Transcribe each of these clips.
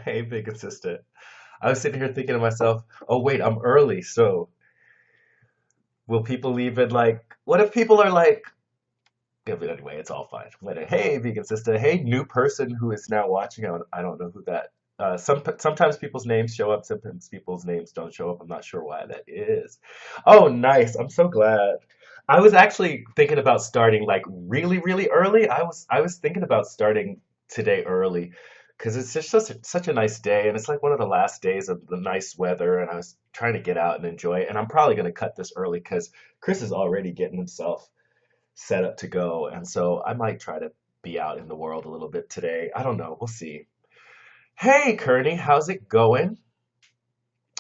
Hey, big consistent. I was sitting here thinking to myself, oh wait, I'm early, so will people even like what if people are like yeah, but anyway, it's all fine. Hey, vegan sister. Hey, new person who is now watching. I don't know who that. Sometimes people's names show up. Sometimes people's names don't show up. I'm not sure why that is. Oh, nice. I'm so glad. I was actually thinking about starting like really, really early. I was thinking about starting today early because it's just such a nice day, and it's like one of the last days of the nice weather, and I was trying to get out and enjoy it. And I'm probably going to cut this early because Chris is already getting himself set up to go. And so I might try to be out in the world a little bit today. I don't know. We'll see. Hey, Kearney, how's it going?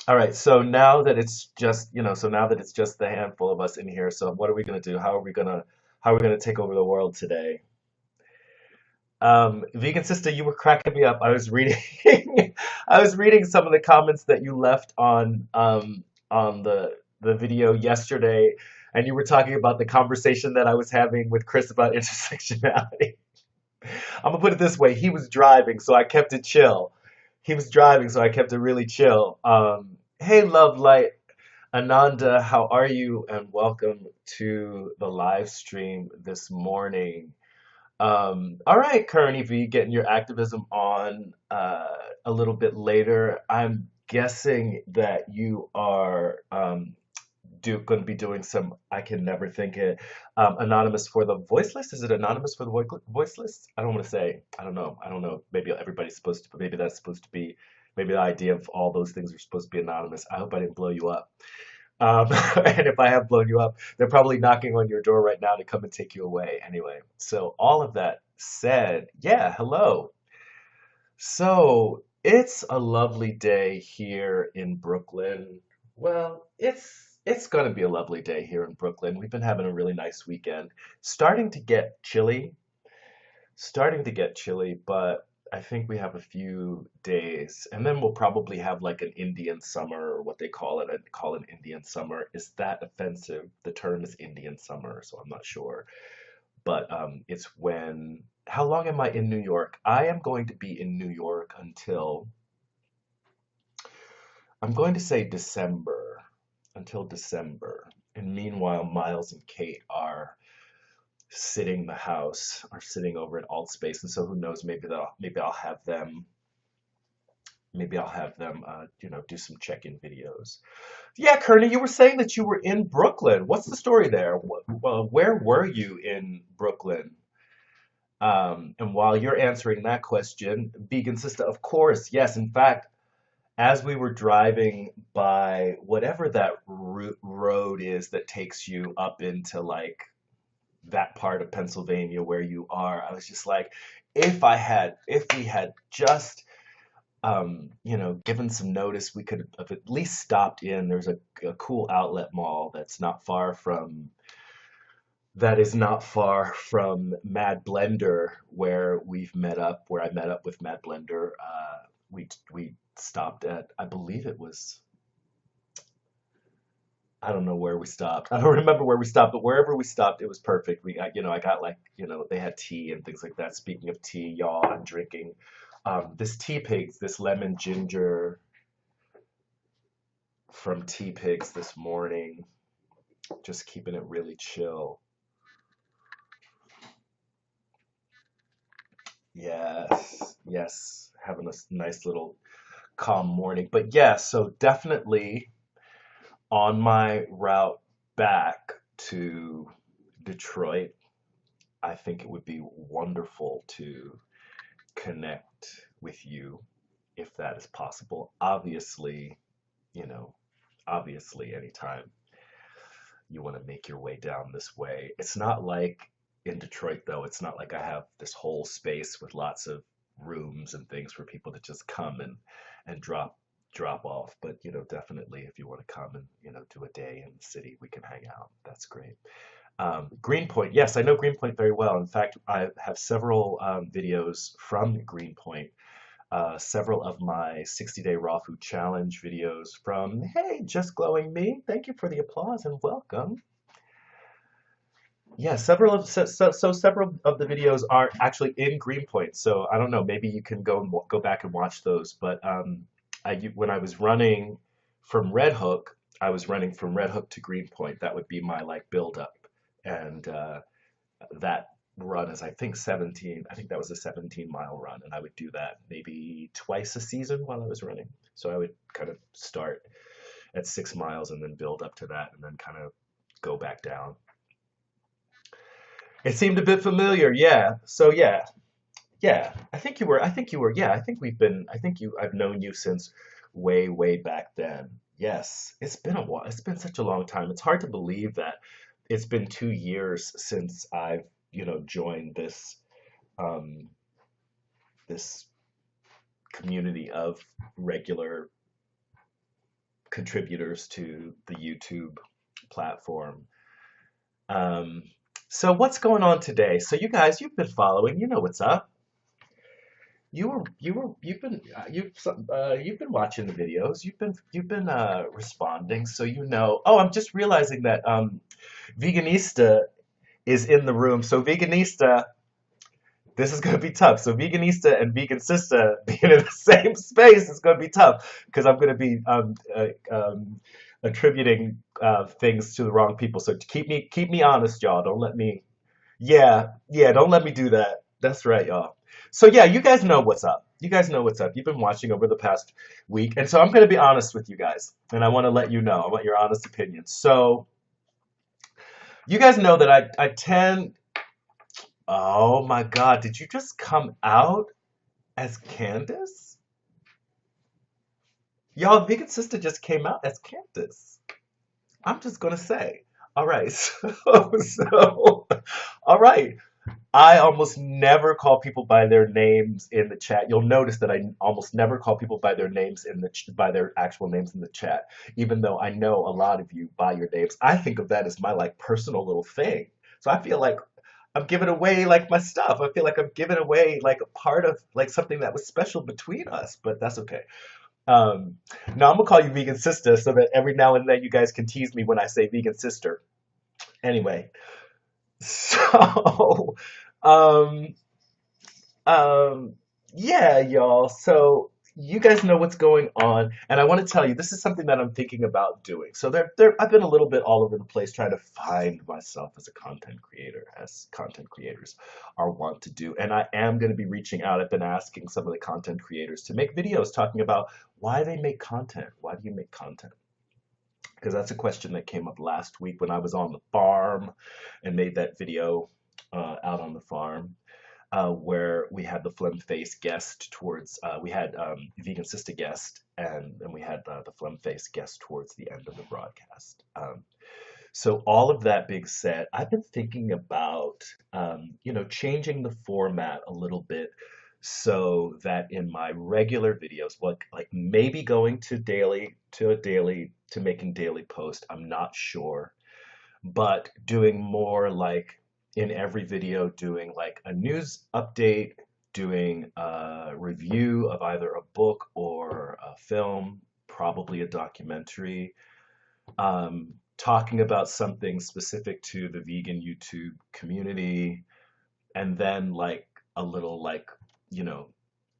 All right, so now that it's just, so now that it's just the handful of us in here, so what are we gonna do? How are we gonna take over the world today? Vegan sister, you were cracking me up. I was reading I was reading some of the comments that you left on the video yesterday, and you were talking about the conversation that I was having with Chris about intersectionality. I'm gonna put it this way: he was driving, so I kept it chill. He was driving, so I kept it really chill. Hey, love light, Ananda, how are you? And welcome to the live stream this morning. All right, Kearney V, getting your activism on a little bit later. I'm guessing that you are going to be doing some, I can never think it, anonymous for the voice list. Is it anonymous for the voice list? I don't want to say. I don't know. I don't know. Maybe everybody's supposed to, maybe that's supposed to be, maybe the idea of all those things are supposed to be anonymous. I hope I didn't blow you up. And if I have blown you up, they're probably knocking on your door right now to come and take you away anyway. So, all of that said, yeah, hello. So, it's a lovely day here in Brooklyn. Well, it's going to be a lovely day here in Brooklyn. We've been having a really nice weekend. Starting to get chilly, starting to get chilly, but I think we have a few days, and then we'll probably have like an Indian summer, or what they call it, and call an Indian summer. Is that offensive? The term is Indian summer, so I'm not sure. But it's when, how long am I in New York? I am going to be in New York until, I'm going to say December, until December. And meanwhile, Miles and Kate are sitting over at Alt Space, and so who knows? Maybe I'll have them, do some check-in videos. Yeah, Kearney, you were saying that you were in Brooklyn. What's the story there? Where were you in Brooklyn? And while you're answering that question, Vegan Sister, of course, yes. In fact, as we were driving by whatever that road is that takes you up into like that part of Pennsylvania where you are, I was just like, if we had just, given some notice, we could have at least stopped in. There's a cool outlet mall that is not far from Mad Blender, where I met up with Mad Blender. We stopped at, I believe it was, I don't know where we stopped. I don't remember where we stopped, but wherever we stopped, it was perfect. I got like, they had tea and things like that. Speaking of tea, y'all, I'm drinking this Tea Pigs, this lemon ginger from Tea Pigs this morning. Just keeping it really chill. Yes, yes, having a nice little calm morning. But yeah, so definitely on my route back to Detroit, I think it would be wonderful to connect with you if that is possible. You know, obviously, anytime you want to make your way down this way. It's not like in Detroit, though, it's not like I have this whole space with lots of rooms and things for people to just come and drop off. But definitely if you want to come and do a day in the city, we can hang out. That's great. Greenpoint, yes, I know Greenpoint very well. In fact, I have several videos from Greenpoint, several of my 60-day raw food challenge videos from, hey, Just Glowing Me. Thank you for the applause and welcome. Yeah, several of the videos aren't actually in Greenpoint, so I don't know. Maybe you can go back and watch those. But when I was running from Red Hook, I was running from Red Hook to Greenpoint. That would be my like build up, and that run is I think 17. I think that was a 17-mile run, and I would do that maybe twice a season while I was running. So I would kind of start at 6 miles and then build up to that, and then kind of go back down. It seemed a bit familiar, yeah. So yeah, yeah. Yeah, I think I've known you since way, way back then. Yes, it's been a while. It's been such a long time. It's hard to believe that it's been 2 years since I've, joined um, this community of regular contributors to the YouTube platform. Um, so what's going on today? So you guys, you've been following, you know what's up. You've been watching the videos. You've been responding, so you know. Oh, I'm just realizing that Veganista is in the room. So Veganista, this is gonna be tough. So Veganista and Vegan Sister being in the same space is gonna be tough because I'm gonna be attributing things to the wrong people. So keep me honest, y'all. Don't let me. Yeah, yeah, don't let me do that. That's right, y'all. So yeah, you guys know what's up. You guys know what's up. You've been watching over the past week, and so I'm going to be honest with you guys, and I want to let you know. I want your honest opinion. So you guys know that I tend. Oh my God, did you just come out as Candace? Y'all, Vegan Sister just came out as Candace. I'm just gonna say. All right, so all right. I almost never call people by their names in the chat. You'll notice that I almost never call people by their names by their actual names in the chat, even though I know a lot of you by your names. I think of that as my like personal little thing. So I feel like I'm giving away like my stuff. I feel like I'm giving away like a part of like something that was special between us, but that's okay. Um, Now I'm gonna call you Vegan Sister so that every now and then you guys can tease me when I say Vegan Sister. Anyway, so um, Um, yeah, y'all. So you guys know what's going on, and I want to tell you this is something that I'm thinking about doing. So I've been a little bit all over the place trying to find myself as a content creator, as content creators are wont to do. And I am going to be reaching out. I've been asking some of the content creators to make videos talking about why they make content. Why do you make content? Because that's a question that came up last week when I was on the farm and made that video out on the farm where we had the phlegm face guest towards we had vegan sister guest and we had the phlegm face guest towards the end of the broadcast. So all of that being said, I've been thinking about changing the format a little bit so that in my regular videos, like maybe going to making daily post, I'm not sure, but doing more like in every video, doing like a news update, doing a review of either a book or a film, probably a documentary, talking about something specific to the vegan YouTube community, and then like a little like, you know,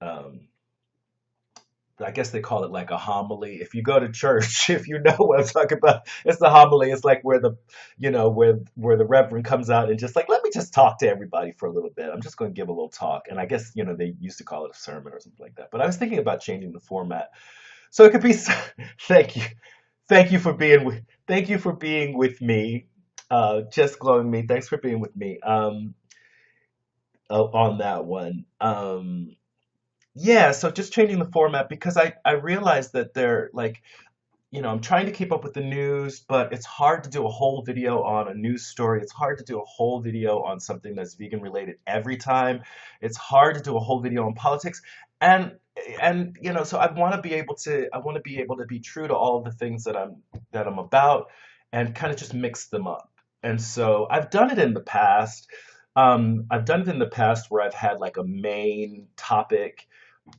um, I guess they call it like a homily. If you go to church, if you know what I'm talking about, it's the homily. It's like where where the reverend comes out and just like, let me just talk to everybody for a little bit. I'm just going to give a little talk. And I guess, they used to call it a sermon or something like that. But I was thinking about changing the format. So it could be, thank you. Thank you for being with me. Just glowing me. Thanks for being with me. On that one. Yeah, so just changing the format because I realized that they're like, I'm trying to keep up with the news, but it's hard to do a whole video on a news story. It's hard to do a whole video on something that's vegan related every time. It's hard to do a whole video on politics. And so I want to be able to be true to all of the things that I'm about and kind of just mix them up. And so I've done it in the past. I've done it in the past where I've had like a main topic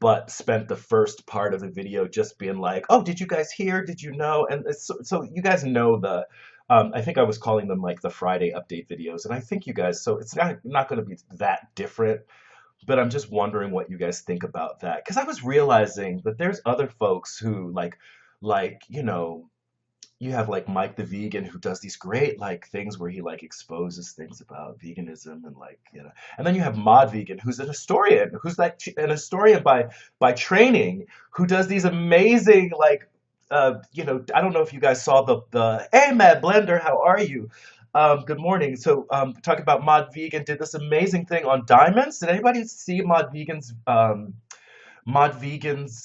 but spent the first part of the video just being like, "Oh, did you guys hear? Did you know?" And so you guys know I think I was calling them like the Friday update videos, and I think you guys, so it's not going to be that different, but I'm just wondering what you guys think about that because I was realizing that there's other folks who like you have like Mike the vegan who does these great like things where he like exposes things about veganism and like and then you have Mod Vegan who's an historian who's like an historian by training who does these amazing like I don't know if you guys saw the hey Mad Blender, how are you? Good morning. So talking about Mod Vegan did this amazing thing on diamonds. Did anybody see Mod Vegan's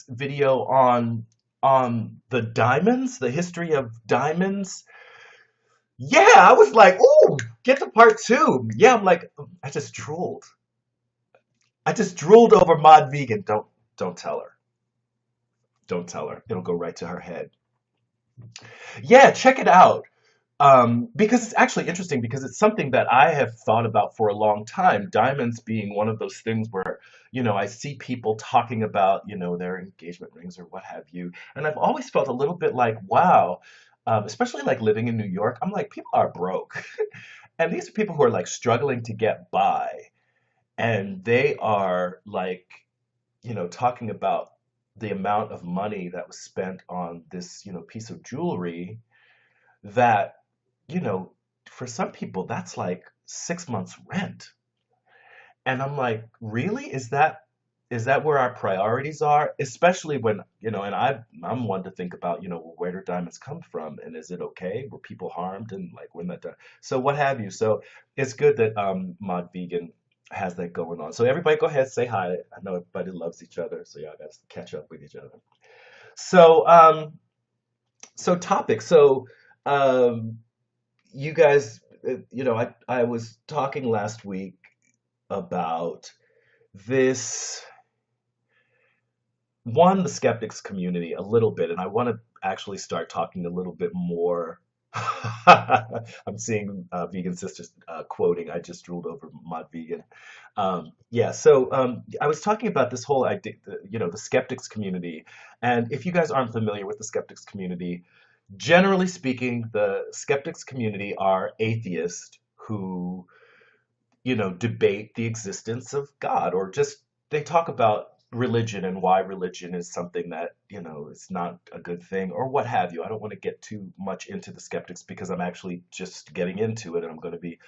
video on the diamonds, the history of diamonds? Yeah, I was like, ooh, get to part two. Yeah, I'm like, I just drooled. I just drooled over Mod Vegan. Don't tell her. Don't tell her. It'll go right to her head. Yeah, check it out. Because it's actually interesting because it's something that I have thought about for a long time. Diamonds being one of those things where, I see people talking about, their engagement rings or what have you. And I've always felt a little bit like, wow, especially like living in New York, I'm like, people are broke. And these are people who are like struggling to get by. And they are like, talking about the amount of money that was spent on this, piece of jewelry that you know, for some people, that's like 6 months rent. And I'm like, really? Is that where our priorities are? Especially when, and I'm one to think about, well, where do diamonds come from? And is it okay? Were people harmed? And like when that done? So what have you? So it's good that Mod Vegan has that going on. So everybody go ahead, say hi. I know everybody loves each other, so y'all got to catch up with each other. So so topic. So um you guys, I was talking last week about this one, the skeptics community a little bit, and I want to actually start talking a little bit more. I'm seeing vegan sisters quoting. I just drooled over Mod Vegan. Yeah, so I was talking about this whole idea, the skeptics community, and if you guys aren't familiar with the skeptics community, generally speaking, the skeptics community are atheists who, debate the existence of God or just they talk about religion and why religion is something that, is not a good thing or what have you. I don't want to get too much into the skeptics because I'm actually just getting into it and I'm going to be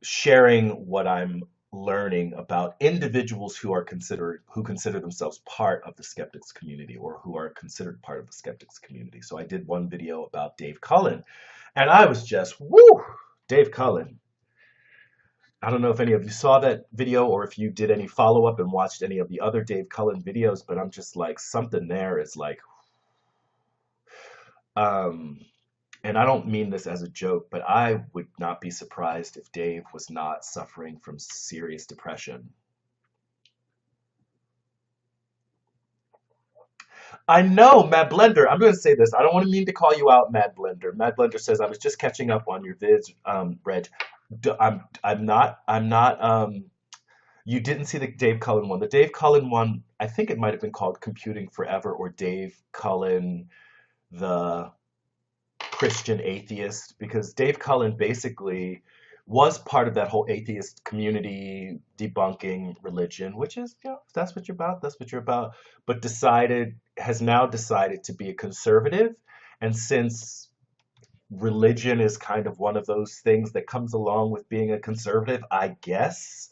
sharing what I'm learning about individuals who consider themselves part of the skeptics community or who are considered part of the skeptics community. So I did one video about Dave Cullen and I was just woo, Dave Cullen. I don't know if any of you saw that video or if you did any follow up and watched any of the other Dave Cullen videos, but I'm just like something there is like um and I don't mean this as a joke, but I would not be surprised if Dave was not suffering from serious depression. I know, Mad Blender. I'm going to say this. I don't want to mean to call you out, Mad Blender. Mad Blender says I was just catching up on your vids, Reg. I'm not. You didn't see the Dave Cullen one. The Dave Cullen one, I think it might have been called Computing Forever or Dave Cullen, the Christian atheist, because Dave Cullen basically was part of that whole atheist community debunking religion, which is, if that's what you're about, that's what you're about, but has now decided to be a conservative. And since religion is kind of one of those things that comes along with being a conservative, I guess,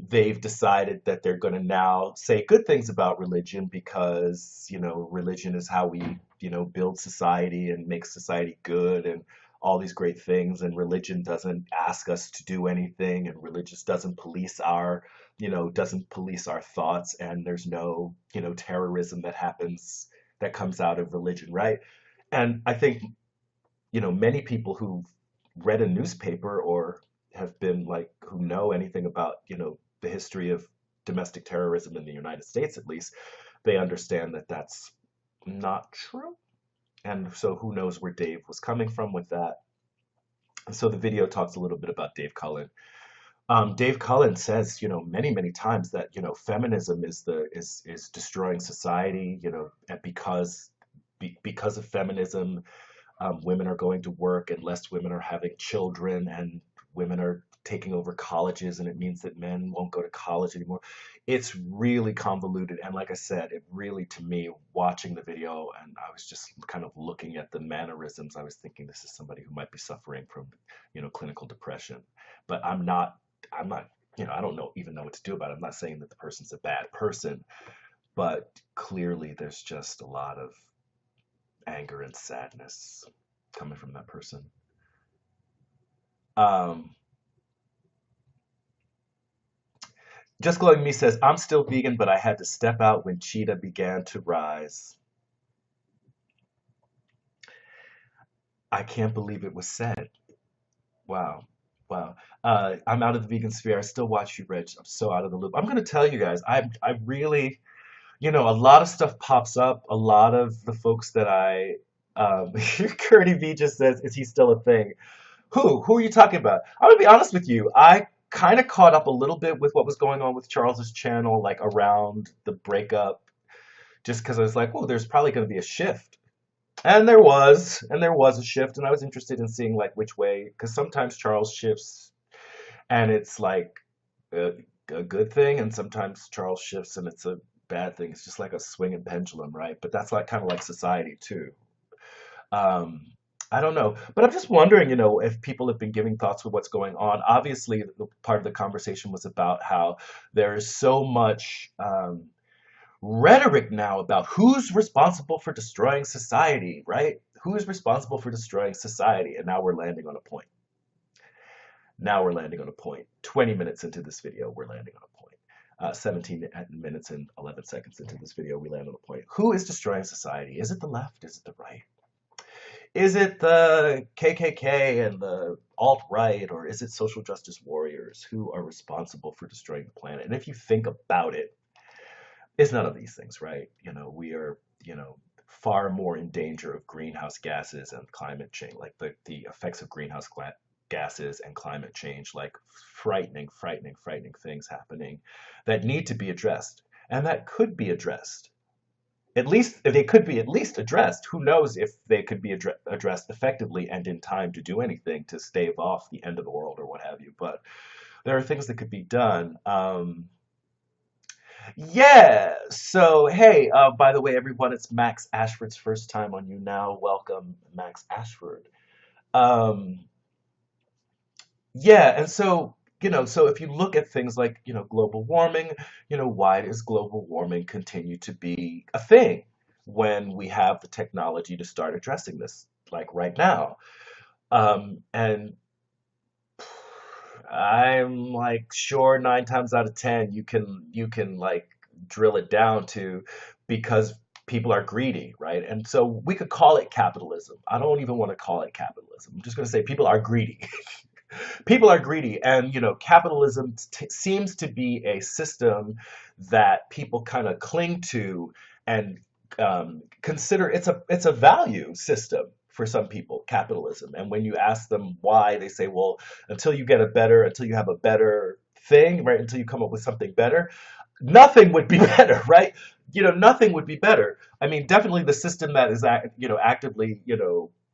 they've decided that they're going to now say good things about religion because, religion is how we, build society and make society good and all these great things. And religion doesn't ask us to do anything, and religious doesn't police our thoughts. And there's no, terrorism that comes out of religion, right? And I think many people who've read a newspaper or have been like who know anything about, the history of domestic terrorism in the United States, at least, they understand that that's not true. And so who knows where Dave was coming from with that. And so the video talks a little bit about Dave Cullen. Dave Cullen says, many, many times that, feminism is destroying society, and because of feminism, women are going to work and less women are having children, and women are taking over colleges, and it means that men won't go to college anymore. It's really convoluted. And like I said, it really, to me, watching the video, and I was just kind of looking at the mannerisms, I was thinking this is somebody who might be suffering from, clinical depression. But I'm not, I don't know even know what to do about it. I'm not saying that the person's a bad person, but clearly there's just a lot of anger and sadness coming from that person. Um, Just Glowing Me says, I'm still vegan, but I had to step out when Cheetah began to rise. I can't believe it was said. Wow. Wow. I'm out of the vegan sphere. I still watch you, Reg. I'm so out of the loop. I'm going to tell you guys, I really, a lot of stuff pops up. A lot of the folks that Curdy V just says, is he still a thing? Who? Who are you talking about? I'm gonna be honest with you. I kind of caught up a little bit with what was going on with Charles's channel, like around the breakup, just because I was like, oh, there's probably going to be a shift. And there was a shift, and I was interested in seeing like which way, because sometimes Charles shifts and it's like a, a good thing, and sometimes Charles shifts and it's a bad thing. It's just like a swinging pendulum, right? But that's like kind of like society too. Um, I don't know, but I'm just wondering, if people have been giving thoughts with what's going on. Obviously, the part of the conversation was about how there is so much rhetoric now about who's responsible for destroying society, right? Who is responsible for destroying society? And now we're landing on a point. Now we're landing on a point. 20 minutes into this video, we're landing on a point. 17 minutes and 11 seconds into this video, we land on a point. Who is destroying society? Is it the left? Is it the right? Is it the KKK and the alt-right, or is it social justice warriors who are responsible for destroying the planet? And if you think about it, it's none of these things, right? We are, far more in danger of greenhouse gases and climate change, like the effects of greenhouse gases and climate change, like frightening, frightening, frightening things happening that need to be addressed and that could be addressed. At least if they could be at least addressed. Who knows if they could be addressed effectively and in time to do anything to stave off the end of the world or what have you. But there are things that could be done. Yeah. So hey, by the way, everyone, it's Max Ashford's first time on YouNow. Welcome, Max Ashford. Um, yeah, and so if you look at things like, global warming, why does global warming continue to be a thing when we have the technology to start addressing this, like right now? And I'm like sure 9 times out of 10 you can like drill it down to because people are greedy, right? And so we could call it capitalism. I don't even want to call it capitalism. I'm just going to say people are greedy. People are greedy, and capitalism seems to be a system that people kind of cling to and consider it's a value system for some people, capitalism. And when you ask them why, they say, well, until you have a better thing, right? Until you come up with something better, nothing would be better, right? Nothing would be better. I mean, definitely the system that is actively,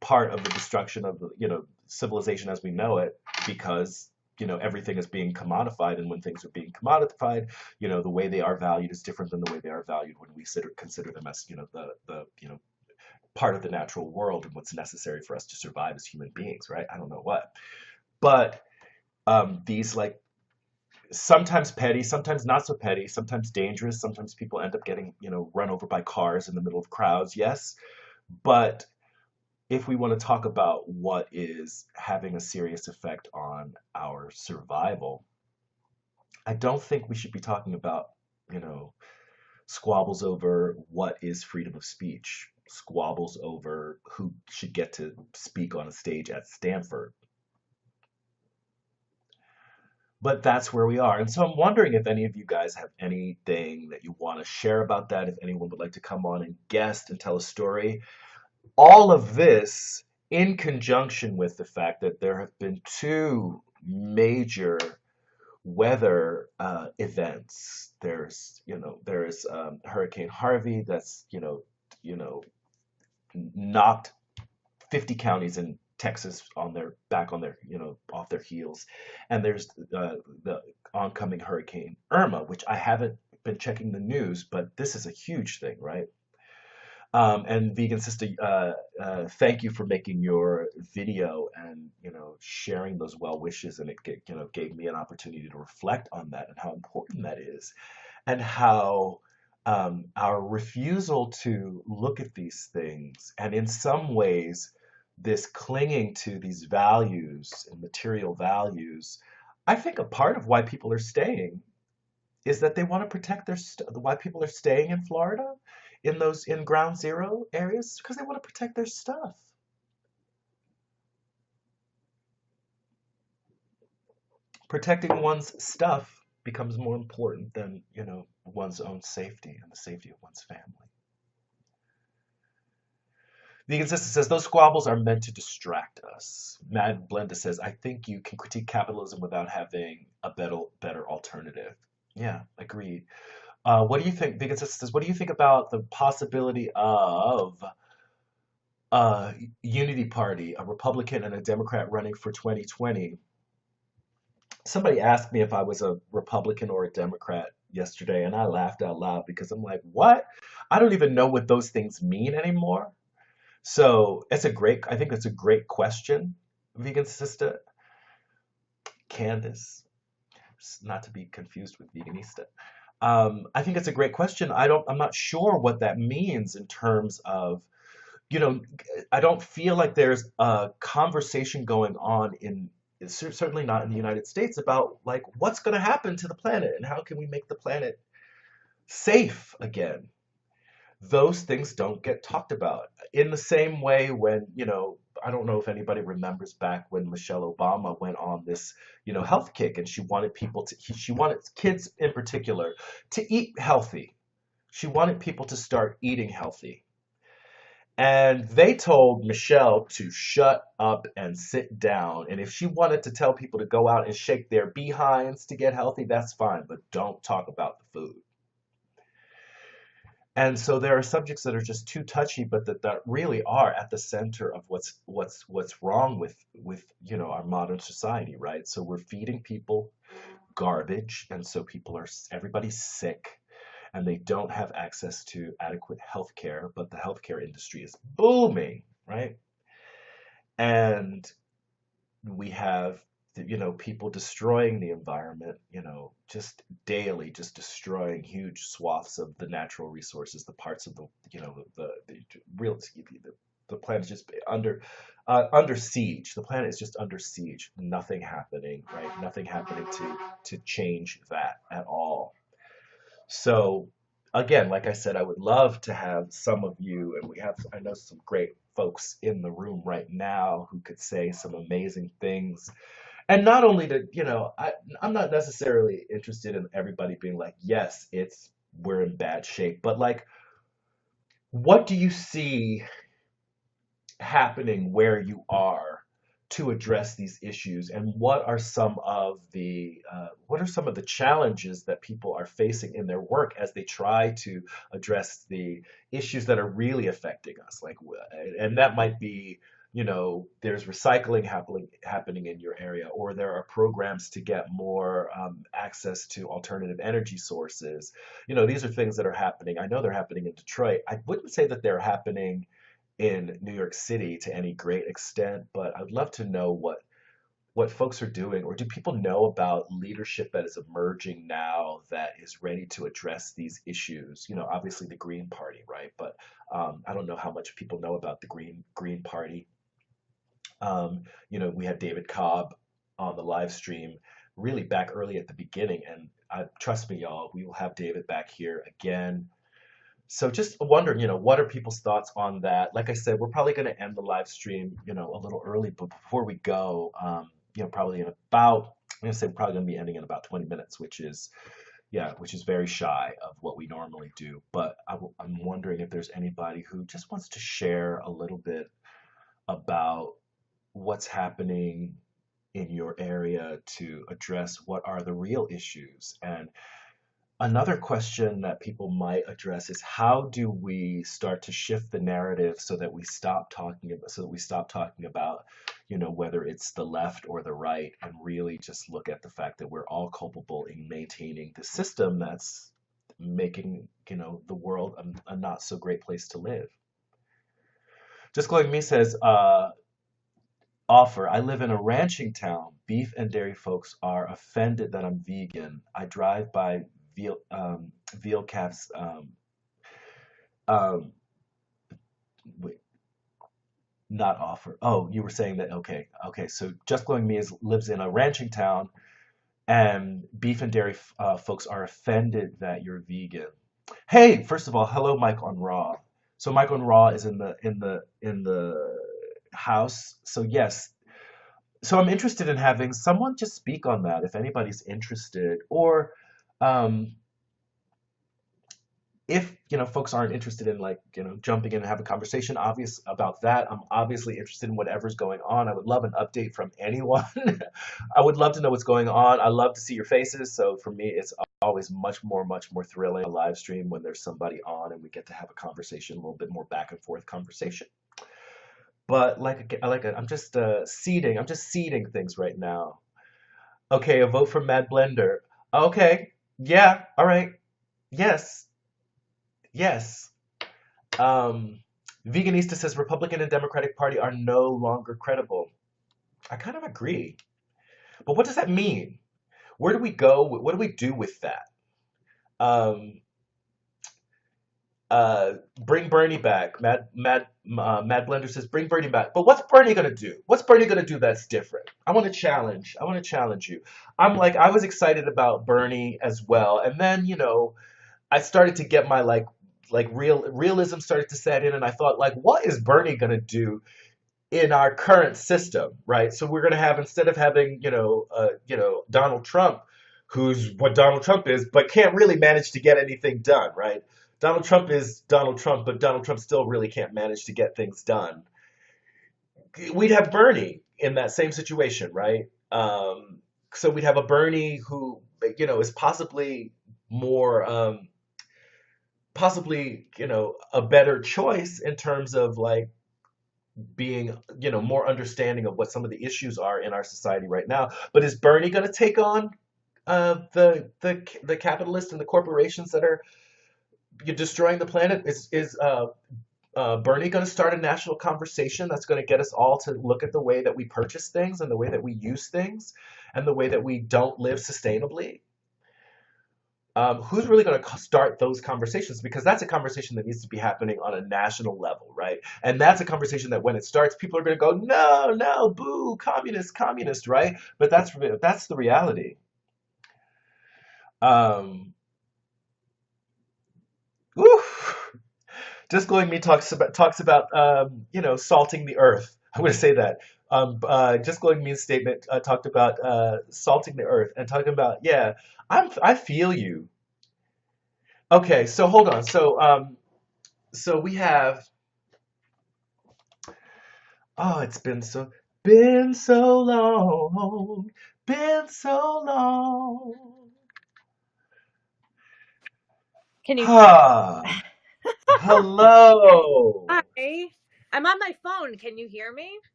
part of the destruction of the, civilization as we know it, because everything is being commodified, and when things are being commodified, the way they are valued is different than the way they are valued when we consider them as the part of the natural world and what's necessary for us to survive as human beings, right? I don't know what, but these like sometimes petty, sometimes not so petty, sometimes dangerous, sometimes people end up getting run over by cars in the middle of crowds, yes, but if we want to talk about what is having a serious effect on our survival, I don't think we should be talking about, you know, squabbles over what is freedom of speech, squabbles over who should get to speak on a stage at Stanford. But that's where we are. And so I'm wondering if any of you guys have anything that you want to share about that, if anyone would like to come on and guest and tell a story. All of this in conjunction with the fact that there have been two major weather events. There's Hurricane Harvey that's, knocked 50 counties in Texas on their, off their heels. And there's the oncoming Hurricane Irma, which I haven't been checking the news, but this is a huge thing, right? And Vegan Sister, thank you for making your video and sharing those well wishes, and gave me an opportunity to reflect on that and how important that is, and how our refusal to look at these things, and in some ways, this clinging to these values and material values, I think a part of why people are staying is that they want to protect their why people are staying in Florida in those in ground zero areas because they want to protect their stuff. Protecting one's stuff becomes more important than, one's own safety and the safety of one's family. Vegan Sister says those squabbles are meant to distract us. Mad Blenda says, I think you can critique capitalism without having a better alternative. Yeah, agreed. What do you think, Vegan Sister says, what do you think about the possibility of a unity party, a Republican and a Democrat running for 2020? Somebody asked me if I was a Republican or a Democrat yesterday, and I laughed out loud because I'm like, what? I don't even know what those things mean anymore. So I think it's a great question, Vegan Sister. Candace, not to be confused with Veganista. I think it's a great question. I'm not sure what that means in terms of, you know, I don't feel like there's a conversation going on certainly not in the United States about like what's going to happen to the planet and how can we make the planet safe again. Those things don't get talked about in the same way when, I don't know if anybody remembers back when Michelle Obama went on this, health kick, and she wanted she wanted kids in particular to eat healthy. She wanted people to start eating healthy. And they told Michelle to shut up and sit down. And if she wanted to tell people to go out and shake their behinds to get healthy, that's fine, but don't talk about the food. And so there are subjects that are just too touchy, but that really are at the center of what's wrong with our modern society, right? So we're feeding people garbage, and so everybody's sick, and they don't have access to adequate health care, but the healthcare industry is booming, right? And we have people destroying the environment, just daily, just destroying huge swaths of the natural resources, the parts of the real the planet is just under siege. The planet is just under siege. Nothing happening, right? Nothing happening to change that at all. So again, like I said, I would love to have some of you, and I know some great folks in the room right now who could say some amazing things. And not only I'm not necessarily interested in everybody being like, yes, we're in bad shape, but like, what do you see happening where you are to address these issues, and what are some of the challenges that people are facing in their work as they try to address the issues that are really affecting us, like, and that might be, there's recycling happening in your area, or there are programs to get more access to alternative energy sources. These are things that are happening. I know they're happening in Detroit. I wouldn't say that they're happening in New York City to any great extent, but I'd love to know what folks are doing, or do people know about leadership that is emerging now that is ready to address these issues? Obviously the Green Party, right? But I don't know how much people know about the Green Party. We had David Cobb on the live stream really back early at the beginning, and trust me, y'all, we will have David back here again. So just wondering, what are people's thoughts on that? Like I said, we're probably going to end the live stream, a little early, but before we go, probably I'm going to say we're probably going to be ending in about 20 minutes, which is very shy of what we normally do. But I'm wondering if there's anybody who just wants to share a little bit about what's happening in your area to address what are the real issues. And Another question that people might address is how do we start to shift the narrative so that we stop talking about, whether it's the left or the right, and really just look at the fact that we're all culpable in maintaining the system that's making, the world a not so great place to live. Just Glowing Me says, offer. I live in a ranching town. Beef and dairy folks are offended that I'm vegan. I drive by veal calves. Um, wait, not offer. Oh, you were saying that. Okay, okay. So Just Glowing Me lives in a ranching town, and beef and dairy folks are offended that you're vegan. Hey, first of all, hello, Mike on Raw. So Mike on Raw is in the house. So yes, so I'm interested in having someone just speak on that if anybody's interested, or um, if folks aren't interested in like jumping in and have a conversation obvious about that. I'm obviously interested in whatever's going on. I would love an update from anyone. I would love to know what's going on. I love to see your faces. So for me, it's always much more thrilling a live stream when there's somebody on and we get to have a conversation, a little bit more back and forth conversation. But I'm just seeding. I'm just seeding things right now. Okay, a vote for Mad Blender. Okay, yeah, all right, yes, yes. Um, Veganista says Republican and Democratic Party are no longer credible. I kind of agree. But what does that mean? Where do we go? What do we do with that? Um, bring Bernie back. Mad Blender says bring Bernie back. But what's Bernie gonna do? What's Bernie gonna do that's different? I want to challenge. I want to challenge you. I was excited about Bernie as well, and then I started to get my realism started to set in, and I thought like, what is Bernie gonna do in our current system, right? So we're gonna have, instead of having Donald Trump, who's what Donald Trump is, but can't really manage to get anything done, right? Donald Trump is Donald Trump, but Donald Trump still really can't manage to get things done. We'd have Bernie in that same situation, right? So we'd have a Bernie who is more possibly a better choice in terms of like being more understanding of what some of the issues are in our society right now. But is Bernie going to take on the capitalists and the corporations that are destroying the planet? Is Bernie going to start a national conversation that's going to get us all to look at the way that we purchase things and the way that we use things and the way that we don't live sustainably? Who's really going to start those conversations? Because that's a conversation that needs to be happening on a national level, right? And that's a conversation that when it starts, people are going to go, no, no, boo, communist, communist, right? But that's the reality. Um, oof. Just Glowing Me talks about salting the earth. I'm going to say that. Just Glowing Me's statement talked about salting the earth and talking about, yeah, I feel you. Okay, so hold on. So we have, oh, it's been so long, been so long. Can you? Ah, hello. Hi. I'm on my phone. Can you hear me?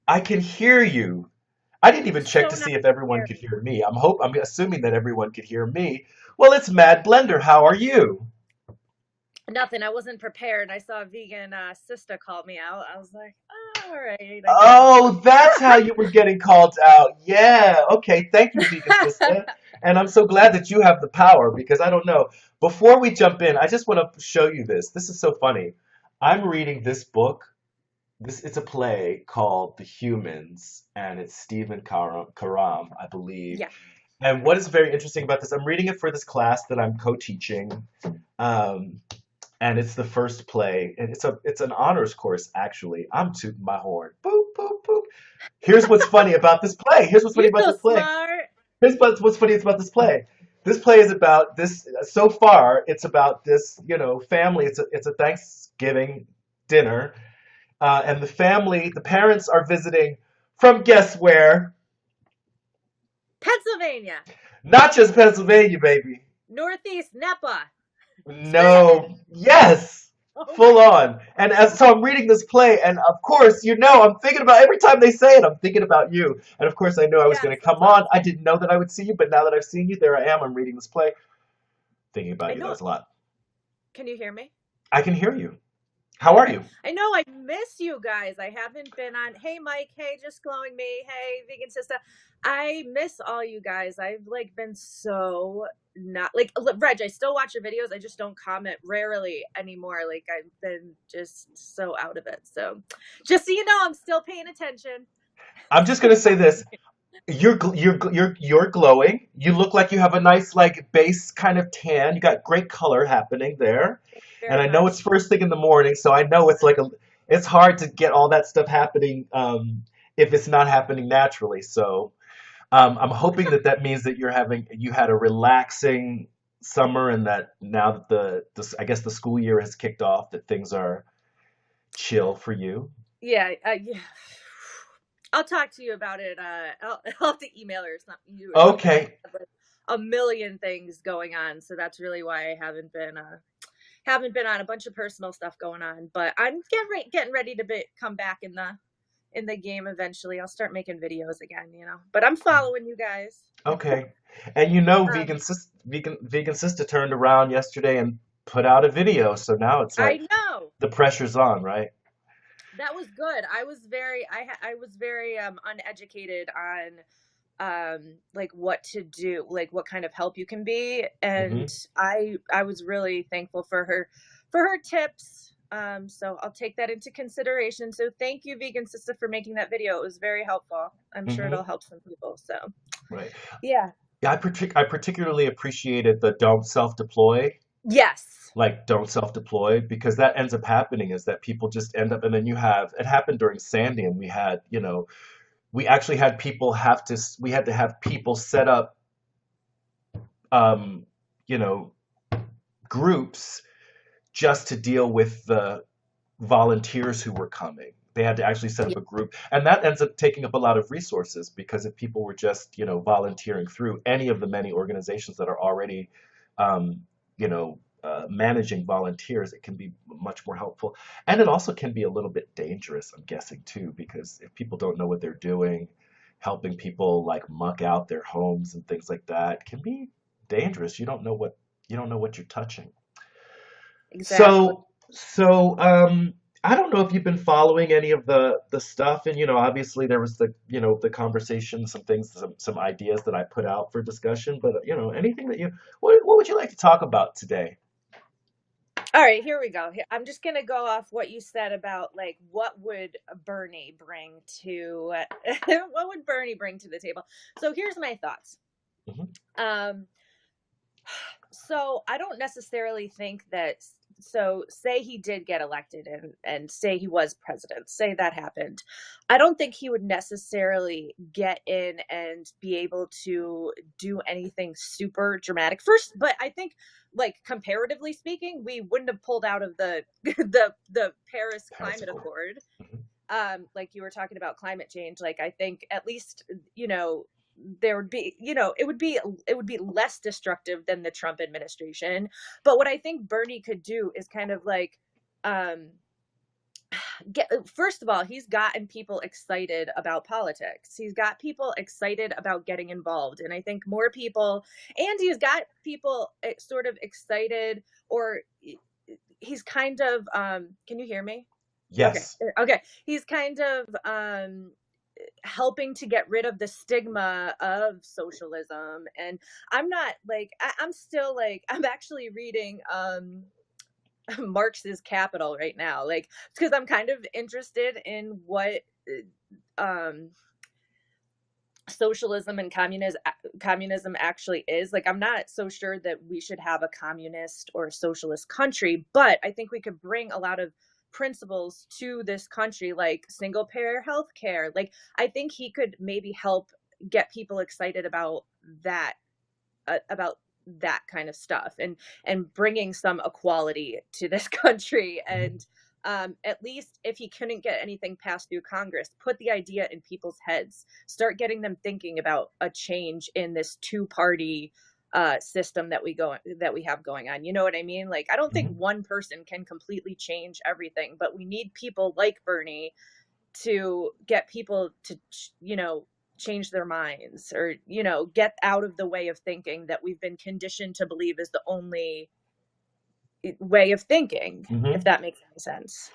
I can hear you. I didn't You're even check so to not see if everyone could prepared. hear me. I'm assuming that everyone could hear me. Well, it's Mad Blender. How are you? Nothing. I wasn't prepared. I saw a vegan sister called me out. I was like, oh, all right, I guess. Oh, that's how you were getting called out. Yeah. Okay. Thank you, Vegan Sister. And I'm so glad that you have the power because I don't know. Before we jump in, I just want to show you this. This is so funny. I'm reading this book. It's a play called The Humans, and it's Stephen Karam, I believe. Yeah. And what is very interesting about this, I'm reading it for this class that I'm co-teaching. Um, and it's the first play, and it's an honors course actually. I'm tooting my horn. Boop boop boop. Here's what's funny about this play. Here's what's funny You're about so this play. smart. Here's what's funny about this play. This play is about this. So far, it's about this family. It's a Thanksgiving dinner, and the parents are visiting from guess where? Pennsylvania. Not just Pennsylvania, baby. Northeast NEPA. Say it. No, yes, Oh full my God. on. And as so I'm reading this play, and of course, I'm thinking about every time they say it, I'm thinking about you. And of course, I knew I was going Yes, to that's come on. I awesome. didn't know that I would see you, but now that I've seen you, there I am. I'm reading this play, thinking I about you. That know. was a lot. Can you hear me? I can hear you. How are Okay. you? I know I miss you guys. I haven't been on. Hey, Mike. Hey, just glowing me. Hey, vegan sister. I miss all you guys. I've like been so not like Reg. I still watch your videos. I just don't comment rarely anymore. Like I've been just so out of it. So, just so you know, I'm still paying attention. I'm just going to say this. You're glowing. You look like you have a nice like base kind of tan. You got great color happening there. Thank you And very I know it's much. first thing in the morning, so I know it's hard to get all that stuff happening if it's not happening naturally. So I'm hoping that that means that you had a relaxing summer and that now that I guess the school year has kicked off, that things are chill for you. Yeah, yeah. I'll talk to you about it. I'll have to email her something you or something. I Okay. have like a million things going on, so that's really why I haven't been on a bunch of personal stuff going on. But I'm getting ready to come back in the game eventually. I'll start making videos again, you know. But I'm following you guys. Okay. And you know, Um, Vegan Sister turned around yesterday and put out a video, so now it's I like know. the pressure's on, right? That was good. I was very uneducated on like what to do, like what kind of help you can be, Hmm. and I was really thankful for her tips. So I'll take that into consideration. So thank you, vegan sister, for making that video. It was very helpful. I'm sure it'll Hmm. help some people. So Right. yeah. Yeah, I particularly appreciated the don't self-deploy, Yes. like don't self-deploy, because that ends up happening is that people just end up, and then it happened during Sandy, and we actually had we had to have people set up, um, you know, groups just to deal with the volunteers who were coming. They had to actually set Yeah. up a group, and that ends up taking up a lot of resources because if people were just, volunteering through any of the many organizations that are already, um, managing volunteers, it can be much more helpful. And it also can be a little bit dangerous, I'm guessing, too, because if people don't know what they're doing, helping people like muck out their homes and things like that can be dangerous. You don't know what you're touching. Exactly. So, I don't know if you've been following any of the stuff, and obviously there was the conversation, some things, some ideas that I put out for discussion, but anything what would you like to talk about today? All right, here we go. I'm just gonna go off what you said about like what would Bernie bring to what would Bernie bring to the table. So here's my thoughts. Hmm. Um, so I don't necessarily think that. So say he did get elected and say he was president, say that happened. I don't think he would necessarily get in and be able to do anything super dramatic first, but I think like comparatively speaking, we wouldn't have pulled out of the the Paris Paris Climate Accord. Accord. Hmm. Like you were talking about climate change, like I think at least, you know, there would be, it would be less destructive than the Trump administration. But what I think Bernie could do is kind of like um get, first of all, he's gotten people excited about politics. He's got people excited about getting involved, and I think more people, and he's got people sort of excited, or he's kind of can you hear me? Okay. Yes. Okay. He's kind of helping to get rid of the stigma of socialism. And I'm not like I'm still like I'm actually reading Marx's Capital right now. Like because I'm kind of interested in what um socialism and communism actually is. Like I'm not so sure that we should have a communist or a socialist country, but I think we could bring a lot of principles to this country, like single payer health care. Like I think he could maybe help get people excited that about that kind of stuff, and bringing some equality to this country. Hmm. And at least if he couldn't get anything passed through Congress, put the idea in people's heads, start getting them thinking about a change in this two party system that we have going on. You know what I mean? Like, I don't think Mhm. one person can completely change everything, but we need people like Bernie to get people to, change their minds, or, get out of the way of thinking that we've been conditioned to believe is the only way of thinking, if Mhm. that makes any sense.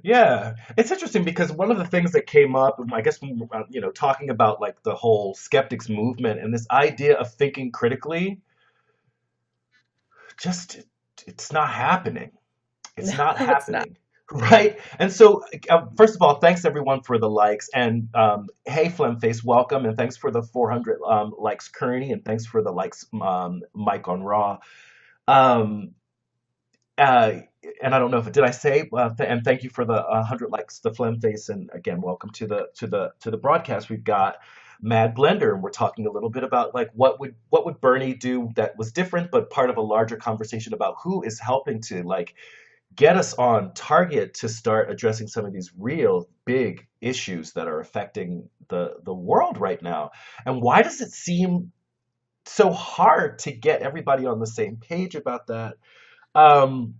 Yeah, it's interesting because one of the things that came up, I guess, when, talking about like the whole skeptics movement and this idea of thinking critically, just it's not happening. It's No, not it's not. happening, right? And so, first of all, thanks everyone for the likes, and hey, Flemface, welcome, and thanks for the 400 likes, Kearney, and thanks for the likes, Mike on Raw. Um, uh, and I don't know if did I say, and thank you for the 100 likes, the Flemface, and again, welcome to the broadcast. We've got Mad Blender, and we're talking a little bit about like what would Bernie do that was different, but part of a larger conversation about who is helping to like get us on target to start addressing some of these real big issues that are affecting the world right now. And why does it seem so hard to get everybody on the same page about that? Um,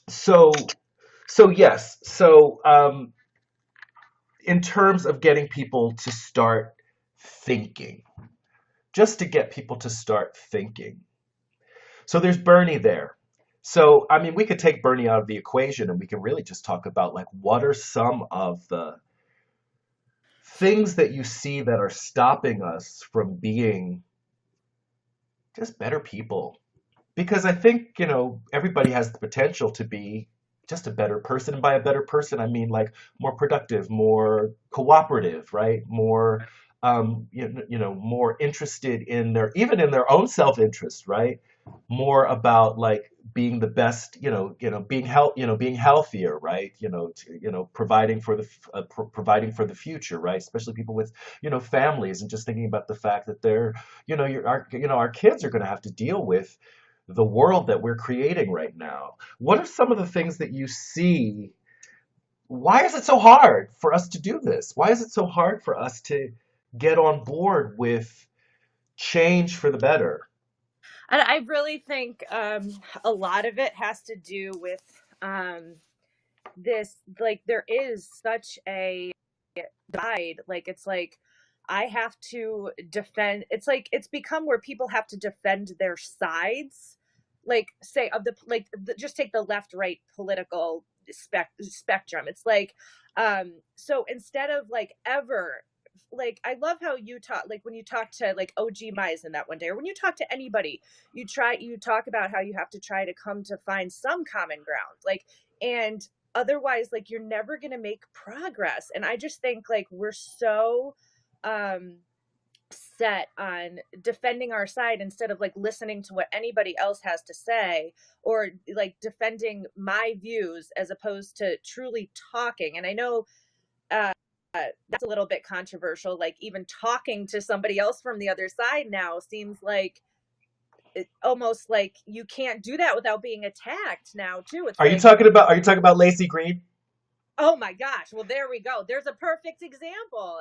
so yes. In terms of getting people to start thinking, just to get people to start thinking. So there's Bernie there. So, I mean, we could take Bernie out of the equation and we can really just talk about like what are some of the things that you see that are stopping us from being just better people. Because I think, everybody has the potential to be just a better person. And by a better person, I mean like more productive, more cooperative, right? More, more interested in even in their own self-interest, right? More about like being the best, being healthier, right? Providing for providing for the future, right? Especially people with, families, and just thinking about the fact that they're, our kids are going to have to deal with the world that we're creating right now. What are some of the things that you see? Why is it so hard for us to do this? Why is it so hard for us to get on board with change for the better? And I really think a lot of it has to do with this, like, there is such a divide. Like, it's like I have to defend, it's like it's become where people have to defend their sides, like, say, of just take the left right political spectrum. It's like, so instead of like ever, like, I love how you talk, like when you talk to like OG Misen that one day, or when you talk to anybody, you talk about how you have to try to come to find some common ground, like, and otherwise, like, you're never going to make progress. And I just think like we're so um set on defending our side instead of like listening to what anybody else has to say, or like defending my views as opposed to truly talking. And I know uh that's a little bit controversial, like even talking to somebody else from the other side now seems like almost like you can't do that without being attacked now too. It's like, Are you talking about Lacey Green? oh my gosh. Well, there we go. There's a perfect example.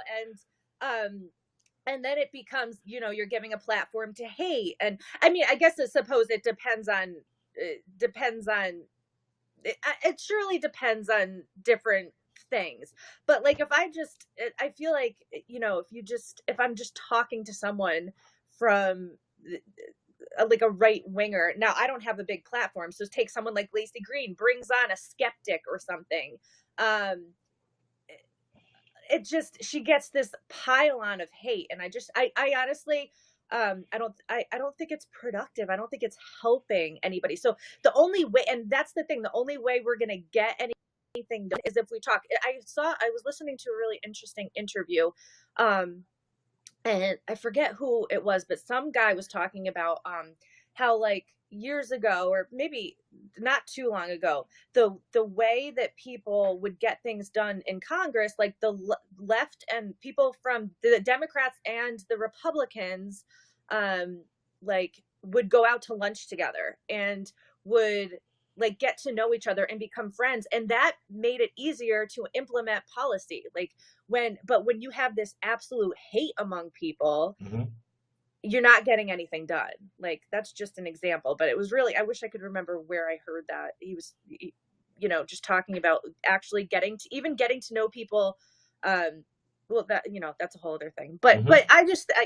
And then it becomes, you're giving a platform to hate. And I mean, I guess I suppose it depends on it surely depends on different things. But like, if I feel like, if I'm just talking to someone from like a right winger. Now, I don't have a big platform, so take someone like Lacey Green, brings on a skeptic or something. Um, it just, she gets this pile-on of hate, and I honestly, I don't think it's productive. I don't think it's helping anybody. So the only way, and that's the thing, the only way we're gonna get anything done is if we talk. I was listening to a really interesting interview, um and I forget who it was, but some guy was talking about how, like, years ago, or maybe not too long ago, the way that people would get things done in Congress, like the left and people from the Democrats and the Republicans, um, like, would go out to lunch together and would like get to know each other and become friends, and that made it easier to implement policy. Like, when you have this absolute hate among people, Hmm. you're not getting anything done. Like that's just an example, but it was really, I wish I could remember where I heard that. He was, just talking about actually getting to know people. Um, well, that, that's a whole other thing. But Hmm. I just, I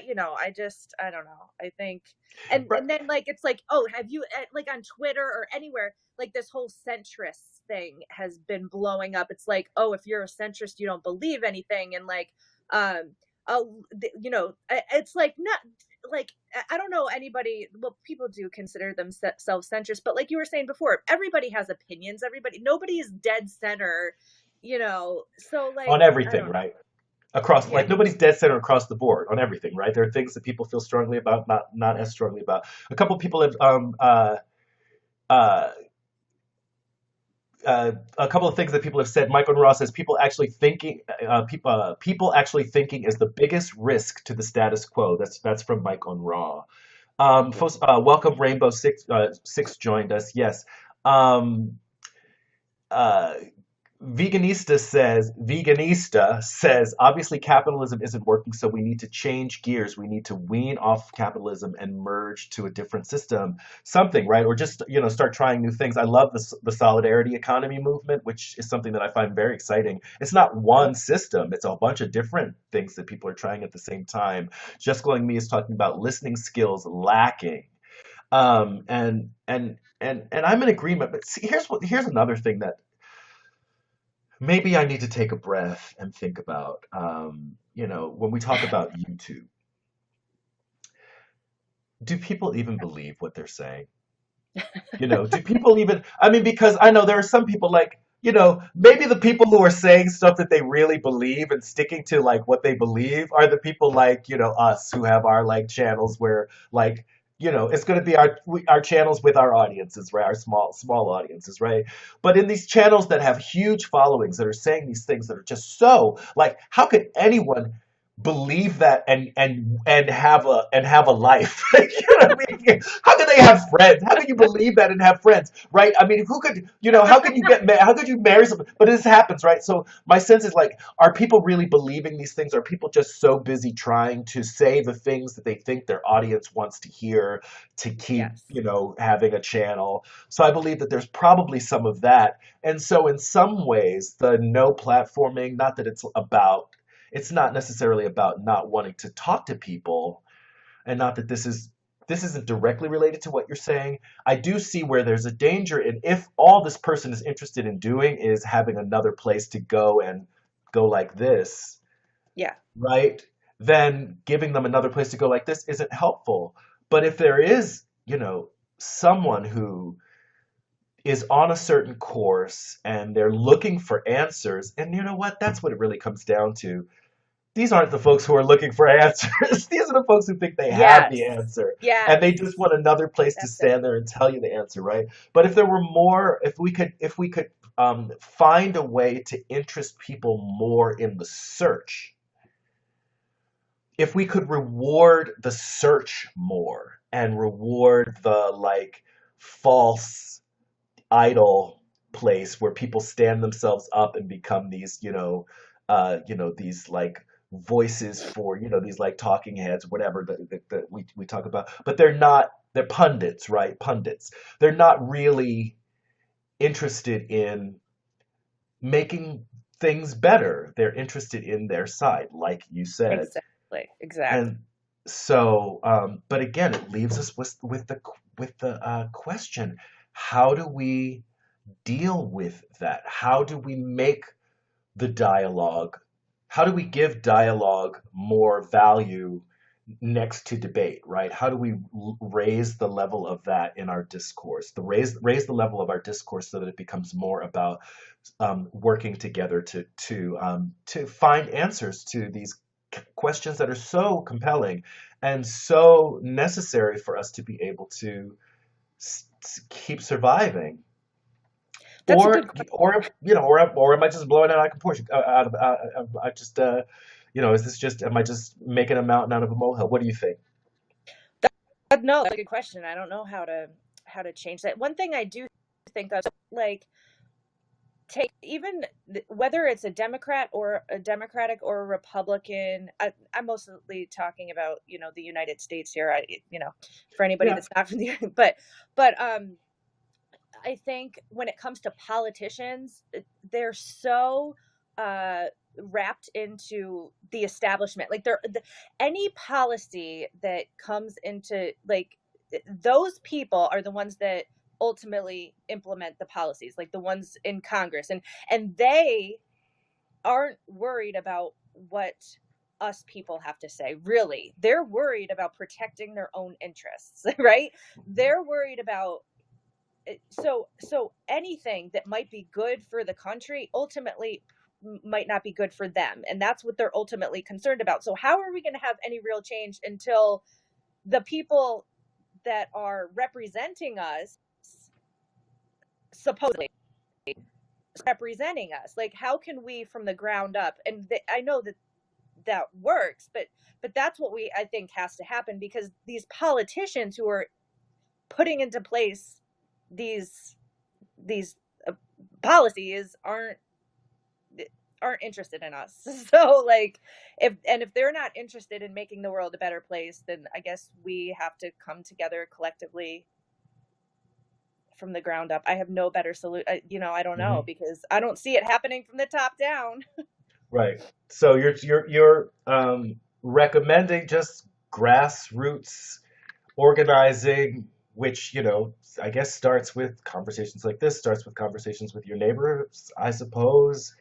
don't know. I think, and then like it's like, oh, have you like on Twitter or anywhere, like this whole centrist thing has been blowing up. It's like, oh, if you're a centrist, you don't believe anything, and like, oh, it's like not like I don't know anybody. Well, people do consider themselves centrist, but like you were saying before, everybody has opinions. Nobody is dead center, So like, On I everything, don't know. right? Across, Yeah, like, nobody's dead center across the board on everything, right? There are things that people feel strongly about, not as strongly about. A couple people have uh, a couple of things that people have said. Michael Ross says people actually thinking is the biggest risk to the status quo. That's from Mike on Raw. Folks, welcome Rainbow Six joined us. Yes. Um, uh, Veganista says, obviously capitalism isn't working, so we need to change gears. We need to wean off capitalism and merge to a different system, something, right? Or just, start trying new things. I love the solidarity economy movement, which is something that I find very exciting. It's not oh one system, it's a bunch of different things that people are trying at the same time. Just Glowing Me is talking about listening skills lacking. And I'm in agreement, but see, here's another thing that maybe I need to take a breath and think about. When we talk about YouTube, do people even believe what they're saying? Do people even, I mean, because I know there are some people like, maybe the people who are saying stuff that they really believe and sticking to like what they believe are the people like, us who have our like channels where like, it's going to be our channels with our audiences, right? Our small audiences, right? But in these channels that have huge followings that are saying these things that are just so like, how could anyone believe that and have a life? You know what I mean? How could they have friends? How could you believe that and have friends, right? I mean, who could, how could you how could you marry someone? But this happens, right? So my sense is like, are people really believing these things? Are people just so busy trying to say the things that they think their audience wants to hear to keep, yes, having a channel? So I believe that there's probably some of that. And so in some ways, the no platforming, not that it's not necessarily about not wanting to talk to people, and not that this isn't directly related to what you're saying. I do see where there's a danger in, if all this person is interested in doing is having another place to go and go like this, yeah, right? Then giving them another place to go like this isn't helpful. But if there is, someone who is on a certain course and they're looking for answers, and you know what? That's what it really comes down to. These aren't the folks who are looking for answers. These are the folks who think they have the yes, answer and yes. they just want another place to That's it. stand there and tell you the answer, right? But if there were more, if we could find a way to interest people more in the search, if we could reward the search more and reward the like false idol place where people stand themselves up and become these, these like voices for, these like talking heads, whatever that we talk about. But they're pundits, right? Pundits. They're not really interested in making things better. They're interested in their side, like you said. Exactly, exactly. And so, but again, it leaves us with the question: how do we deal with that? How do we make the dialogue? How do we give dialogue more value next to debate, right? How do we raise the level of that in our discourse? Raise the level of our discourse so that it becomes more about working together to find answers to these questions that are so compelling and so necessary for us to be able to keep surviving. That's a good Or am I just blowing it out of proportion? I just is this just, am I just making a mountain out of a molehill? What do you think? no, that's a good question. I don't know how to change that. One thing I do think of, like, take even whether it's a Democrat or a Democratic or a Republican. I'm mostly talking about the United States here. For anybody Yeah. that's not from the but I think when it comes to politicians, they're so uh, wrapped into the establishment. Like any policy that comes into like those people are the ones that ultimately implement the policies, like the ones in Congress, and they aren't worried about what us people have to say. Really, they're worried about protecting their own interests, right? They're worried about so anything that might be good for the country ultimately might not be good for them, and that's what they're ultimately concerned about. So how are we going to have any real change until the people that are representing us supposedly representing us, like how can we from the ground up, and I know that that works, but that's what we I think has to happen, because these politicians who are putting into place these these uh, policies aren't interested in us. So like if they're not interested in making the world a better place, then I guess we have to come together collectively from the ground up. I have no better solution. I don't know, Hmm. because I don't see it happening from the top down. Right. So you're recommending just grassroots organizing, which, I guess starts with conversations like this, starts with conversations with your neighbors, I suppose.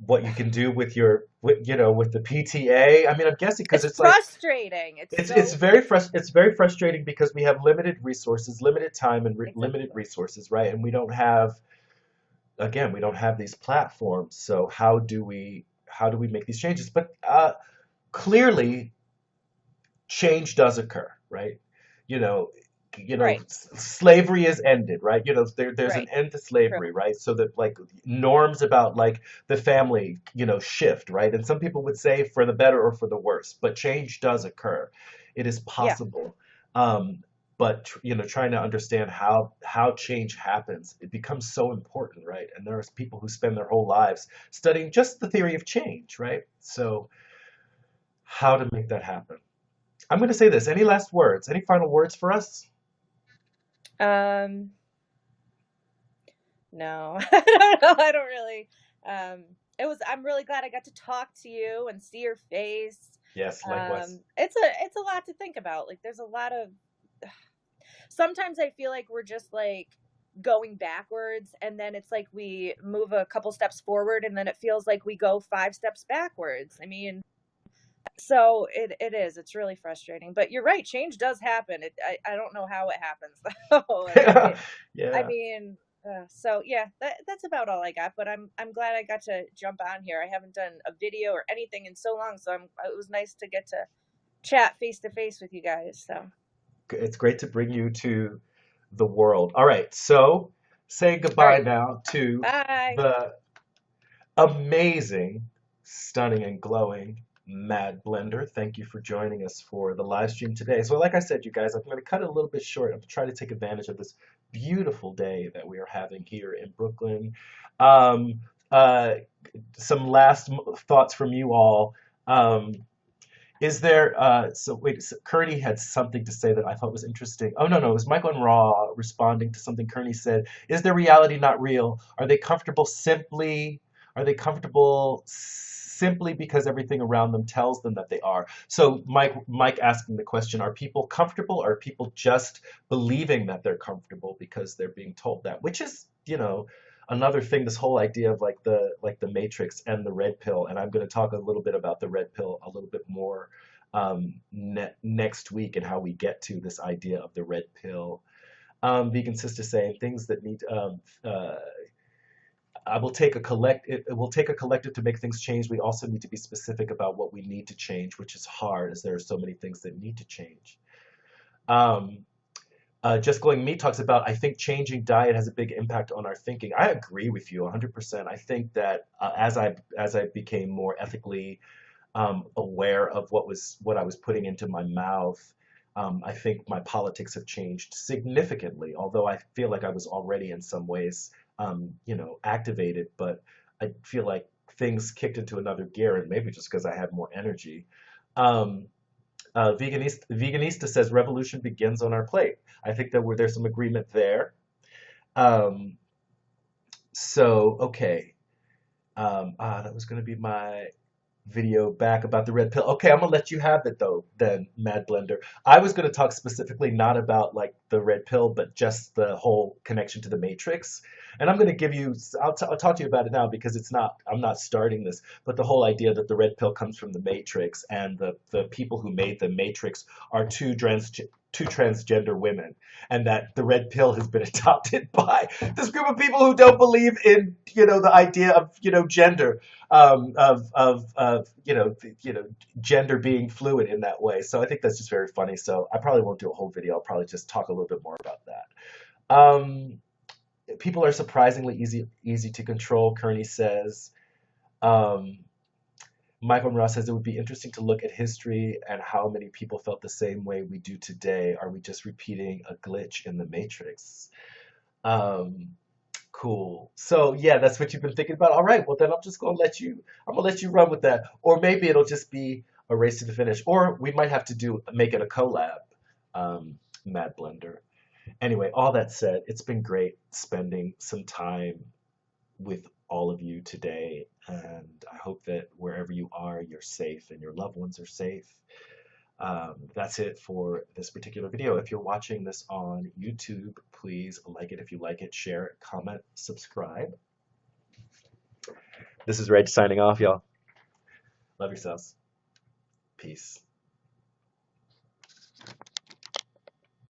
What you can do with with the PTA. I mean, I'm guessing because It's it's like frustrating. It's it's so it's very frustrating because we have limited resources, limited time, and limited exactly. resources, right? And we don't have, again, we don't have these platforms. So how do we make these changes? But clearly change does occur, right? You know, Right. slavery is ended, right? There's an Right. end to True. slavery, right? So that like norms about like the family, shift, right? And some people would say for the better or for the worse, but change does occur. It is Yeah. possible. But trying to understand how change happens, it becomes so important, right? And there's people who spend their whole lives studying just the theory of change, right? So how to make that happen? I'm going to say this. Any last words? Any final words for us? um no. I don't know. I don't really. um I'm really glad I got to talk to you and see your face. Yes, likewise. It's a lot to think about. Like there's a lot of sometimes I feel like we're just like going backwards, and then it's like we move a couple steps forward, and then it feels like we go 5 steps backwards. I mean, so it's really frustrating, but you're right, change does happen. I don't know how it happens though. I Yeah. mean, so yeah, that's about all I got, but I'm glad I got to jump on here. I haven't done a video or anything in so long, so it was nice to get to chat face to face with you guys. So It's great to bring you to the world. All right. So say all goodbye right, now to bye. the amazing, stunning, and glowing Mad Blender. Thank you for joining us for the live stream today. So, like I said, you guys, I'm going to cut it a little bit short. I'm trying to take advantage of this beautiful day that we are having here in Brooklyn. Um, uh, some last thoughts from you all. Um, is there, so wait, so Kearney had something to say that I thought was interesting. Oh, no, no, it was Michael and Raw responding to something Kearney said. Is their reality not real? Are they comfortable simply because everything around them tells them that they are? So Mike asking the question, are people comfortable, or are people just believing that they're comfortable because they're being told that? Which is, another thing, this whole idea of like the matrix and the red pill. And I'm going to talk a little bit about the red pill a little bit more next week, and how we get to this idea of the red pill. Vegan sister saying things that need I will take a it will take a collective to make things change. We also need to be specific about what we need to change, which is hard as there are so many things that need to change. Um, Just Going Meat talks about, I think changing diet has a big impact on our thinking. I agree with you 100%. I think that as I became more ethically aware of what I was putting into my mouth, I think my politics have changed significantly. Although I feel like I was already in some ways activated, but I feel like things kicked into another gear, and maybe just because I had more energy. Um, Veganista says revolution begins on our plate. I think that there's some agreement there. Um, okay. That was going to be my video back about the red pill. Okay, I'm gonna let you have it though, then, Mad Blender. I was gonna talk specifically not about like the red pill, but just the whole connection to the Matrix. And I'm gonna give you, I'll talk to you about it now because I'm not starting this, but the whole idea that the red pill comes from the Matrix and the people who made the Matrix are two transgender women, and that the red pill has been adopted by this group of people who don't believe in, the idea of, gender, gender being fluid in that way. So I think that's just very funny. So I probably won't do a whole video. I'll probably just talk a little bit more about that. People are surprisingly easy to control, Kearney says. Um, Michael Ross says it would be interesting to look at history and how many people felt the same way we do today. Are we just repeating a glitch in the Matrix? Um, Cool. So yeah, that's what you've been thinking about. All right, well then I'm gonna let you run with that. Or maybe it'll just be a race to the finish. Or we might have to make it a collab, Mad Blender. Anyway, all that said, it's been great spending some time with all of you today, and I hope that wherever you are, you're safe and your loved ones are safe. That's it for this particular video. If you're watching this on YouTube, please like it if you like it, share it, comment, subscribe. This is Reg signing off, y'all. Love yourselves. Peace.